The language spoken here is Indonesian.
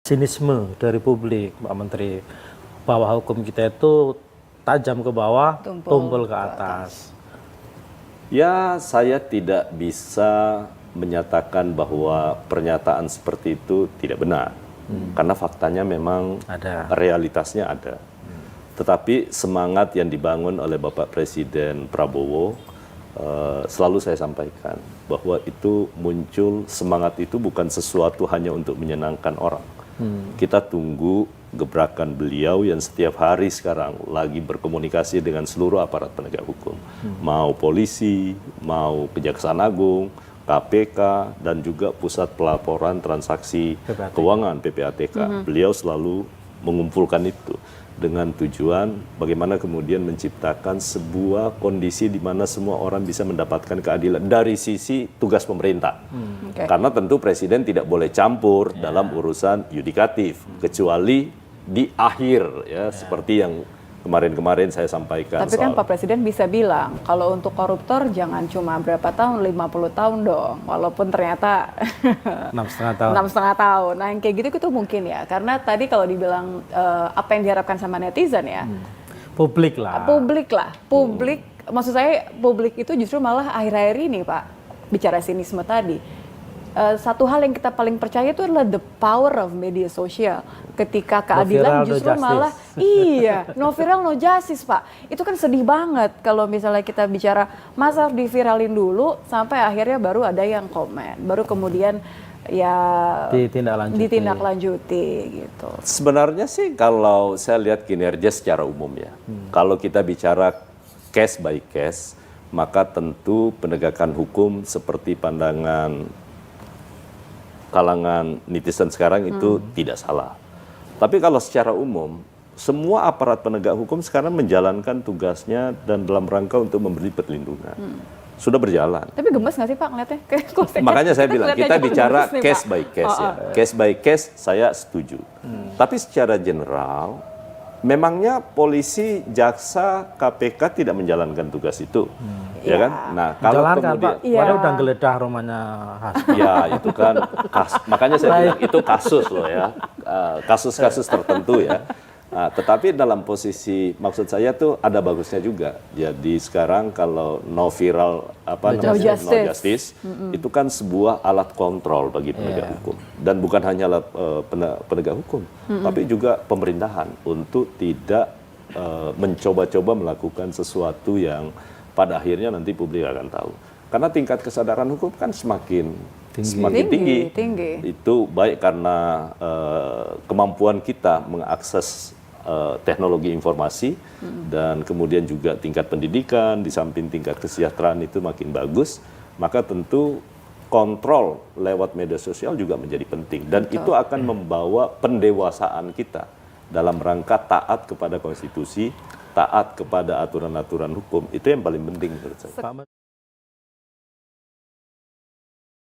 sinisme dari publik, Pak Menteri, bahwa hukum kita itu tajam ke bawah, tumpul ke atas. Ya, saya tidak bisa menyatakan bahwa pernyataan seperti itu tidak benar. Karena faktanya memang Ada. realitasnya ada. Tetapi semangat yang dibangun oleh Bapak Presiden Prabowo, selalu saya sampaikan bahwa itu muncul, semangat itu bukan sesuatu hanya untuk menyenangkan orang. Kita tunggu gebrakan beliau yang setiap hari sekarang lagi berkomunikasi dengan seluruh aparat penegak hukum. Mau polisi, mau Kejaksaan Agung, KPK, dan juga Pusat Pelaporan Transaksi PPATK. Keuangan PPATK. Beliau selalu mengumpulkan itu dengan tujuan bagaimana kemudian menciptakan sebuah kondisi di mana semua orang bisa mendapatkan keadilan dari sisi tugas pemerintah. Karena tentu Presiden tidak boleh campur dalam urusan yudikatif, kecuali di akhir, ya, seperti yang kemarin-kemarin saya sampaikan. Tapi kan Pak Presiden bisa bilang, kalau untuk koruptor jangan cuma berapa tahun, 50 tahun dong. Walaupun ternyata 6,5 tahun. 6,5 tahun. Nah yang kayak gitu itu mungkin ya. Karena tadi kalau dibilang apa yang diharapkan sama netizen ya. Publik lah. Publik, maksud saya publik itu justru malah akhir-akhir ini Pak, bicara sinisme tadi. Satu hal yang kita paling percaya itu adalah the power of media sosial. Ketika keadilan justru malah no viral no justice Pak. Itu kan sedih banget kalau misalnya kita bicara masa diviralin dulu sampai akhirnya baru ada yang komen, baru kemudian ya ditindaklanjuti gitu. Sebenarnya sih kalau saya lihat kinerja secara umum ya, kalau kita bicara case by case, maka tentu penegakan hukum seperti pandangan kalangan netizen sekarang itu tidak salah. Tapi kalau secara umum, semua aparat penegak hukum sekarang menjalankan tugasnya dan dalam rangka untuk memberi perlindungan. Sudah berjalan. Tapi gemes nggak sih Pak ngeliatnya? Makanya saya bilang, kita bicara case by case ya. Case by case saya setuju. Tapi secara general, memangnya polisi, jaksa, KPK tidak menjalankan tugas itu. Ya kan? Nah, kalau kemudian Pak, udah geledah rumahnya Hasto. Ya, itu kan makanya saya bilang itu kasus loh ya. Kasus-kasus tertentu ya. Nah, tetapi dalam posisi maksud saya tuh ada bagusnya juga. Jadi sekarang kalau no viral no justice itu kan sebuah alat kontrol bagi penegak hukum, dan bukan hanya penegak hukum, tapi juga pemerintahan untuk tidak mencoba-coba melakukan sesuatu yang pada akhirnya nanti publik akan tahu. Karena tingkat kesadaran hukum kan semakin tinggi. Itu baik karena kemampuan kita mengakses teknologi informasi, dan kemudian juga tingkat pendidikan, di samping tingkat kesejahteraan itu makin bagus, maka tentu kontrol lewat media sosial juga menjadi penting. Dan itu akan membawa pendewasaan kita dalam rangka taat kepada konstitusi, taat kepada aturan-aturan hukum. Itu yang paling penting menurut saya.